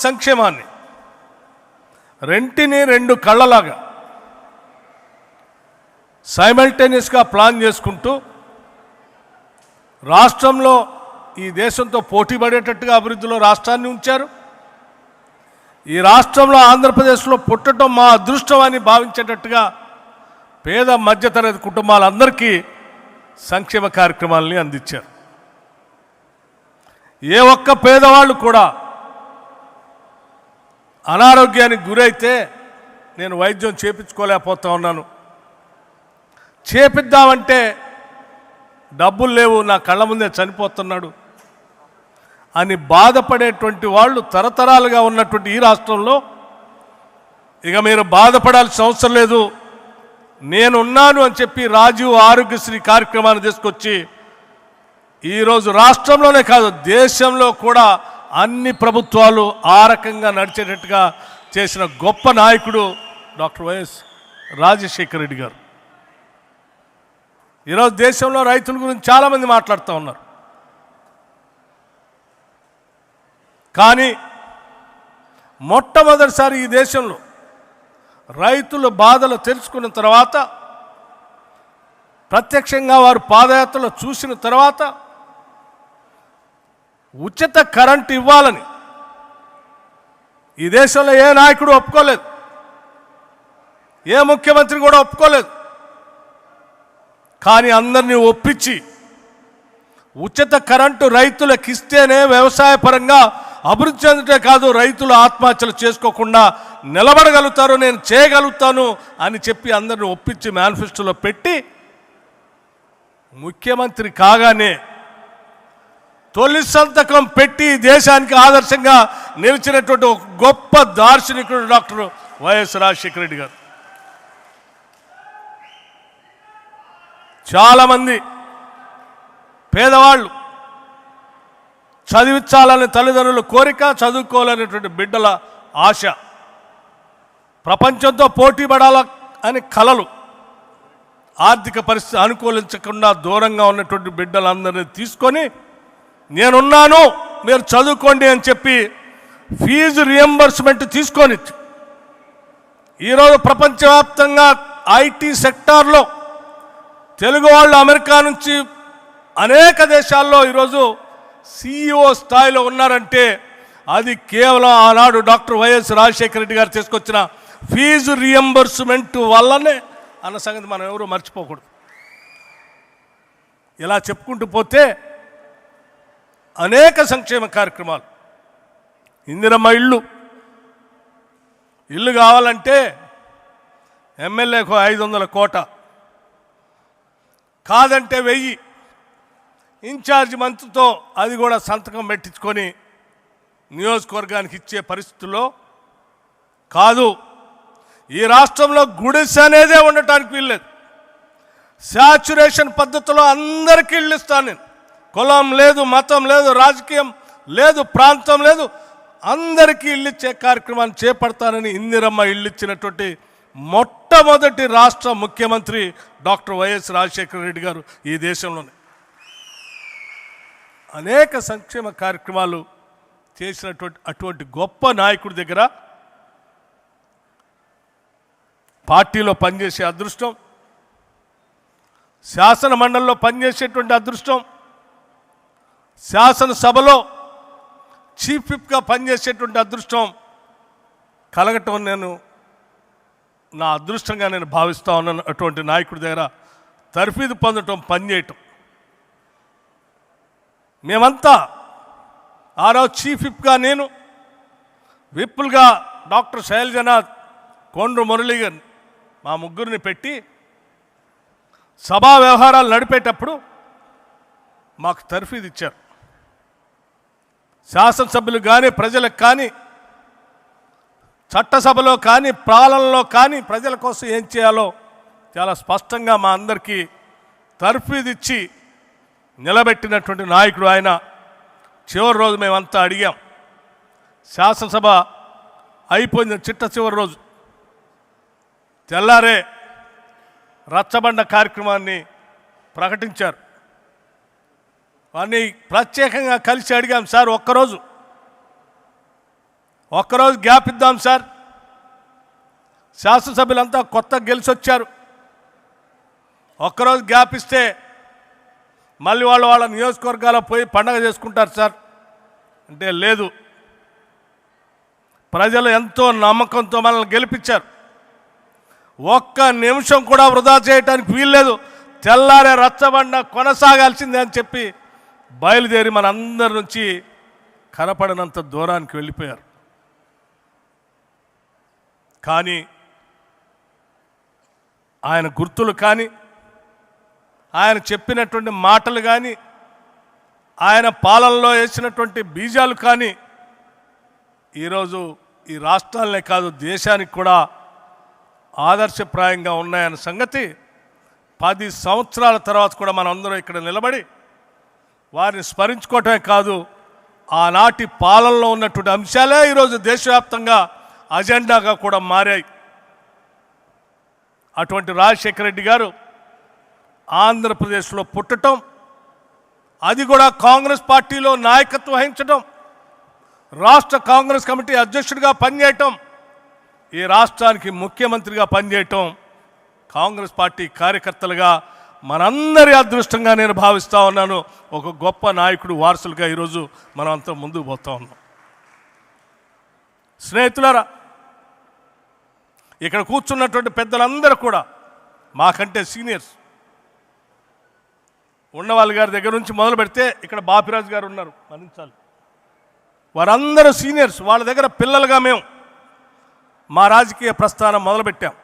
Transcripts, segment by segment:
సంక్షేమాన్ని రెంటిని రెండు కళ్ళలాగా సైమల్టేనియస్గా ప్లాన్ చేసుకుంటూ రాష్ట్రంలో ఈ దేశంతో పోటీ పడేటట్టుగా అభివృద్ధిలో రాష్ట్రాన్ని ఉంచారు. ఈ రాష్ట్రంలో ఆంధ్రప్రదేశ్లో పుట్టడం మా అదృష్టం అని భావించేటట్టుగా పేద మధ్యతరగతి కుటుంబాలందరికీ సంక్షేమ కార్యక్రమాలని అందించారు. ఏ ఒక్క పేదవాళ్ళు కూడా అనారోగ్యానికి గురైతే నేను వైద్యం చేపించుకోలేకపోతా ఉన్నాను, చేపిద్దామంటే డబ్బులు లేవు, నా కళ్ళ ముందే చనిపోతున్నాడు అని బాధపడేటువంటి వాళ్ళు తరతరాలుగా ఉన్నటువంటి ఈ రాష్ట్రంలో ఇక మీరు బాధపడాల్సిన అవసరం లేదు, నేనున్నాను అని చెప్పి రాజీవ్ ఆరోగ్యశ్రీ కార్యక్రమాన్ని తీసుకొచ్చి ఈరోజు రాష్ట్రంలోనే కాదు దేశంలో కూడా అన్ని ప్రభుత్వాలు ఆ రకంగా నడిచేటట్టుగా చేసిన గొప్ప నాయకుడు డాక్టర్ వైఎస్ రాజశేఖర రెడ్డి గారు. ఈరోజు దేశంలో రైతుల గురించి చాలామంది మాట్లాడుతూ ఉన్నారు. కానీ మొట్టమొదటిసారి ఈ దేశంలో రైతుల బాధలు తెలుసుకున్న తర్వాత, ప్రత్యక్షంగా వారు పాదయాత్రలో చూసిన తర్వాత ఉచిత కరెంటు ఇవ్వాలని ఈ దేశంలో ఏ నాయకుడు ఒప్పుకోలేదు, ఏ ముఖ్యమంత్రి కూడా ఒప్పుకోలేదు. కానీ అందరినీ ఒప్పించి ఉచిత కరెంటు రైతులకు ఇస్తేనే వ్యవసాయ పరంగా అభివృద్ధి చెందుతే కాదు, రైతులు ఆత్మహత్యలు చేసుకోకుండా నిలబడగలుగుతారు, నేను చేయగలుగుతాను అని చెప్పి అందరిని ఒప్పించి మేనిఫెస్టోలో పెట్టి ముఖ్యమంత్రి కాగానే తొలి సంతకం పెట్టి దేశానికి ఆదర్శంగా నిలిచినటువంటి ఒక గొప్ప దార్శనికుడు డాక్టర్ వైఎస్ రాజశేఖర రెడ్డి గారు. చాలామంది పేదవాళ్ళు చదివించాలని తల్లిదండ్రుల కోరిక, చదువుకోవాలనేటువంటి బిడ్డల ఆశ, ప్రపంచంతో పోటీ పడాల అని కలలు, ఆర్థిక పరిస్థితి అనుకూలించకుండా దూరంగా ఉన్నటువంటి బిడ్డలందరినీ తీసుకొని నేనున్నాను మీరు చదువుకోండి అని చెప్పి ఫీజు రియంబర్స్మెంట్ తీసుకొని ఈరోజు ప్రపంచవ్యాప్తంగా ఐటీ సెక్టార్లో తెలుగు వాళ్ళు అమెరికా నుంచి అనేక దేశాల్లో ఈరోజు CEO స్థాయిలో ఉన్నారంటే అది కేవలం ఆనాడు డాక్టర్ వైఎస్ రాజశేఖర రెడ్డి గారు తీసుకొచ్చిన ఫీజు రియంబర్స్మెంట్ వల్లనే అన్న సంగతి మనం ఎవరూ మర్చిపోకూడదు. ఇలా చెప్పుకుంటూ పోతే అనేక సంక్షేమ కార్యక్రమాలు, ఇందిరమ్మ ఇల్లు కావాలంటే ఎమ్మెల్యేకు 500 కోట, కాదంటే 1000, ఇన్ఛార్జ్ మంత్రితో అది కూడా సంతకం పెట్టించుకొని నియోజకవర్గానికి ఇచ్చే పరిస్థితుల్లో కాదు. ఈ రాష్ట్రంలో గుడిసె అనేదే ఉండటానికి వీల్లేదు. శాచ్యురేషన్ పద్ధతిలో అందరికీ ఇళ్ళు ఇస్తాను నేను, కులం లేదు, మతం లేదు, రాజకీయం లేదు, ప్రాంతం లేదు, అందరికీ ఇళ్ళు ఇచ్చే కార్యక్రమాన్ని చేపడతానని ఇందిరమ్మ ఇళ్ళు ఇచ్చినటువంటి మొట్టమొదటి రాష్ట్ర ముఖ్యమంత్రి డాక్టర్ వైఎస్ రాజశేఖర రెడ్డి గారు ఈ దేశంలోనే. అనేక సంక్షేమ కార్యక్రమాలు చేసినటువంటి అటువంటి గొప్ప నాయకుడి దగ్గర పార్టీలో పనిచేసే అదృష్టం, శాసన మండలిలో పనిచేసేటువంటి అదృష్టం, శాసనసభలో చీఫ్ విప్గా పనిచేసేటువంటి అదృష్టం కలగటం నేను నా అదృష్టంగా నేను భావిస్తూ ఉన్నాను. అటువంటి నాయకుడి దగ్గర తర్ఫీదు పొందటం, పనిచేయటం. మేమంతా ఆ రోజు చీఫ్ విప్గా నేను, విప్పులుగా డాక్టర్ శైలజనాథ్, కొండ్రు మురళీ గారిని, మా ముగ్గురిని పెట్టి సభా వ్యవహారాలు నడిపేటప్పుడు మాకు తర్ఫీదు ఇచ్చారు. శాసనసభ్యులు కానీ, ప్రజలకు కానీ, చట్టసభలో కానీ, పాలనలో కానీ ప్రజల కోసం ఏం చేయాలో చాలా స్పష్టంగా మా అందరికీ తర్ఫీదు ఇచ్చి నిలబెట్టినటువంటి నాయకుడు ఆయన. చివరి రోజు మేమంతా అడిగాం, శాసనసభ అయిపోయింది, చిట్ట చివరి రోజు తెల్లారే రచ్చబండ కార్యక్రమాన్ని ప్రకటించారు. వారిని ప్రత్యేకంగా కలిసి అడిగాం, సార్ ఒక్కరోజు ఒక్కరోజు గ్యాప్ ఇద్దాం సార్. శాసనసభ్యులంతా కొత్త గెలిచొచ్చారు, ఒక్కరోజు గ్యాప్ ఇస్తే మళ్ళీ వాళ్ళ నియోజకవర్గాల్లో పోయి పండగ చేసుకుంటారు సార్ అంటే లేదు. ప్రజలు ఎంతో నమ్మకంతో మనల్ని గెలిపించారు. ఒక్క నిమిషం కూడా వృధా చేయడానికి వీల్లేదు. తెల్లారే రచ్చబండ కొనసాగాల్సిందే అని చెప్పి బయలుదేరి మనందరి నుంచి కనపడినంత దూరానికి వెళ్ళిపోయారు. కానీ ఆయన గుర్తులు కానీ, ఆయన చెప్పినటువంటి మాటలు కానీ, ఆయన పాలనలో వేసినటువంటి బీజాలు కానీ ఈరోజు ఈ రాష్ట్రాలనే కాదు దేశానికి కూడా ఆదర్శప్రాయంగా ఉన్నాయన్న సంగతి 10 సంవత్సరాల తర్వాత కూడా మనం అందరం ఇక్కడ నిలబడి వారిని స్మరించుకోవటమే కాదు, ఆనాటి పాలనలో ఉన్నటువంటి అంశాలే ఈరోజు దేశవ్యాప్తంగా అజెండాగా కూడా మారాయి. అటువంటి రాజశేఖర రెడ్డి గారు ఆంధ్రప్రదేశ్లో పుట్టడం, అది కూడా కాంగ్రెస్ పార్టీలో నాయకత్వం వహించడం, రాష్ట్ర కాంగ్రెస్ కమిటీ అధ్యక్షుడిగా పనిచేయటం, ఈ రాష్ట్రానికి ముఖ్యమంత్రిగా పనిచేయటం కాంగ్రెస్ పార్టీ కార్యకర్తలుగా మనందరి అదృష్టంగా నేను భావిస్తూ ఉన్నాను. ఒక గొప్ప నాయకుడు వారసులుగా ఈరోజు మనం అంతా ముందుకు పోతూ ఉన్నాం. స్నేహితులారా, ఇక్కడ కూర్చున్నటువంటి పెద్దలందరూ కూడా మాకంటే సీనియర్స్. ఉన్నవాళ్ళ గారి దగ్గర నుంచి మొదలు పెడితే ఇక్కడ బాపిరాజు గారు ఉన్నారు, మన్నించాలి. వారందరూ సీనియర్స్. వాళ్ళ దగ్గర పిల్లలుగా మేము మా రాజకీయ ప్రస్థానం మొదలుపెట్టాం.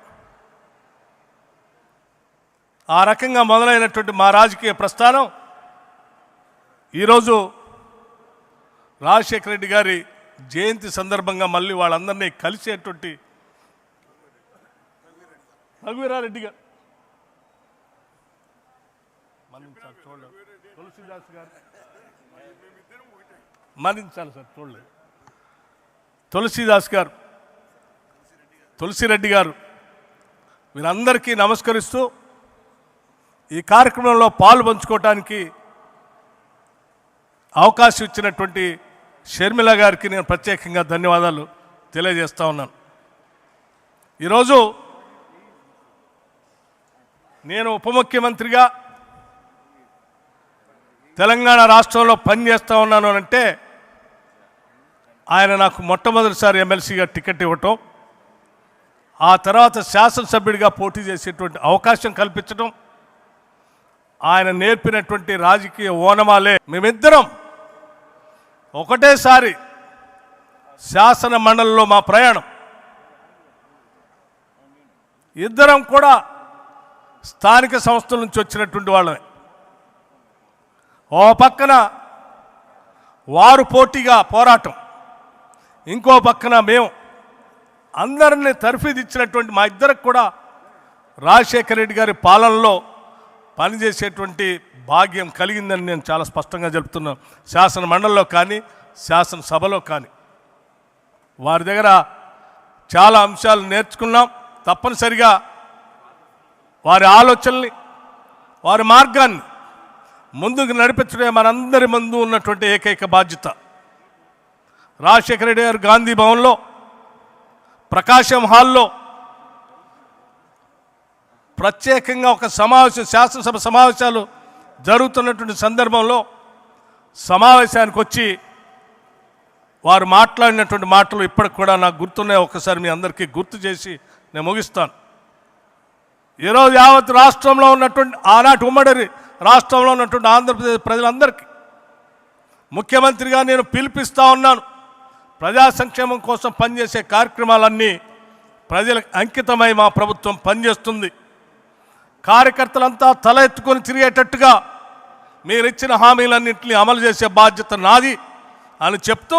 ఆ రకంగా మొదలైనటువంటి మా రాజకీయ ప్రస్థానం ఈరోజు రాజశేఖర రెడ్డి గారి జయంతి సందర్భంగా మళ్ళీ వాళ్ళందరినీ కలిసేటువంటి రఘువీరారెడ్డి గారు, తులసిదాస్ గారు, మన్నించాలి సార్, చూడలేదు, తులసిదాస్ గారు, తులసిరెడ్డి గారు, వీరందరికీ నమస్కరిస్తూ ఈ కార్యక్రమంలో పాలు పంచుకోవటానికి అవకాశం ఇచ్చినటువంటి షర్మిల గారికి నేను ప్రత్యేకంగా ధన్యవాదాలు తెలియజేస్తా ఉన్నాను. ఈరోజు నేను ఉప ముఖ్యమంత్రిగా తెలంగాణ రాష్ట్రంలో పనిచేస్తూ ఉన్నాను అంటే ఆయన నాకు మొట్టమొదటిసారి ఎమ్మెల్సీగా టికెట్ ఇవ్వటం, ఆ తర్వాత శాసనసభ్యుడిగా పోటీ చేసేటువంటి అవకాశం కల్పించడం, ఆయన నేర్పినటువంటి రాజకీయ ఓనమాలే. మేమిద్దరం ఒకటేసారి శాసన మండలిలో మా ప్రయాణం, ఇద్దరం కూడా స్థానిక సంస్థల నుంచి వచ్చినటువంటి వాళ్ళమే. ఓ పక్కన వారు పోటీగా పోరాటం, ఇంకో పక్కన మేము అందరినీ తర్ఫీదిచ్చినటువంటి మా ఇద్దరికి కూడా రాజశేఖర రెడ్డి గారి పాలనలో పనిచేసేటువంటి భాగ్యం కలిగిందని నేను చాలా స్పష్టంగా చెప్తున్నాను. శాసన మండలిలో కానీ శాసనసభలో కానీ వారి దగ్గర చాలా అంశాలు నేర్చుకున్నాం. తప్పనిసరిగా వారి ఆలోచనల్ని, వారి మార్గాన్ని ముందుకు నడిపించడమే మనందరి ముందు ఉన్నటువంటి ఏకైక బాధ్యత. రాజశేఖర రెడ్డి గారు గాంధీ భవన్లో, ప్రకాశం హాల్లో ప్రత్యేకంగా ఒక సమావేశం, శాసనసభ సమావేశాలు జరుగుతున్నటువంటి సందర్భంలో సమావేశానికి వచ్చి వారు మాట్లాడినటువంటి మాటలు ఇప్పటికి కూడా నాకు గుర్తున్నాయి. ఒకసారి మీ అందరికీ గుర్తు చేసి నేను ముగిస్తాను. ఈరోజు యావత్ రాష్ట్రంలో ఉన్నటువంటి, ఆనాటి ఉమ్మడి రాష్ట్రంలో ఉన్నటువంటి ఆంధ్రప్రదేశ్ ప్రజలందరికీ ముఖ్యమంత్రిగా నేను పిలిపిస్తూ ఉన్నాను. ప్రజా సంక్షేమం కోసం పనిచేసే కార్యక్రమాలన్నీ ప్రజలకు అంకితమై మా ప్రభుత్వం పనిచేస్తుంది. కార్యకర్తలంతా తల ఎత్తుకొని తిరిగేటట్టుగా మీరు ఇచ్చిన హామీలన్నింటినీ అమలు చేసే బాధ్యత నాది అని చెప్తూ,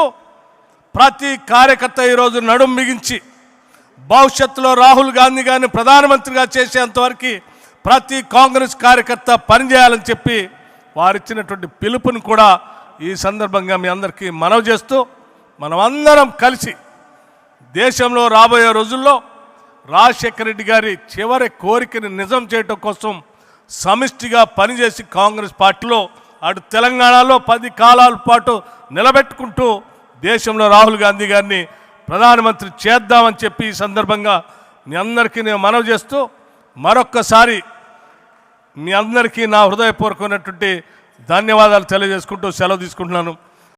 ప్రతి కార్యకర్త ఈరోజు నడుం బిగించి భవిష్యత్తులో రాహుల్ గాంధీ గారిని ప్రధానమంత్రిగా చేసేంతవరకు ప్రతి కాంగ్రెస్ కార్యకర్త పనిచేయాలని చెప్పి వారిచ్చినటువంటి పిలుపుని కూడా ఈ సందర్భంగా మీ అందరికీ మనవి చేస్తూ, మనమందరం కలిసి దేశంలో రాబోయే రోజుల్లో రాజశేఖర రెడ్డి గారి చివరి కోరికని నిజం చేయటం కోసం సమిష్టిగా పనిచేసి కాంగ్రెస్ పార్టీలో అటు తెలంగాణలో 10 కాలాల పాటు నిలబెట్టుకుంటూ దేశంలో రాహుల్ గాంధీ గారిని ప్రధానమంత్రి చేద్దామని చెప్పి ఈ సందర్భంగా మీ అందరికీ నేను మనవి చేస్తూ మరొక్కసారి మీ అందరికీ నా హృదయపూర్వకమైనటువంటి ధన్యవాదాలు తెలియజేసుకుంటూ సెలవు తీసుకుంటున్నాను.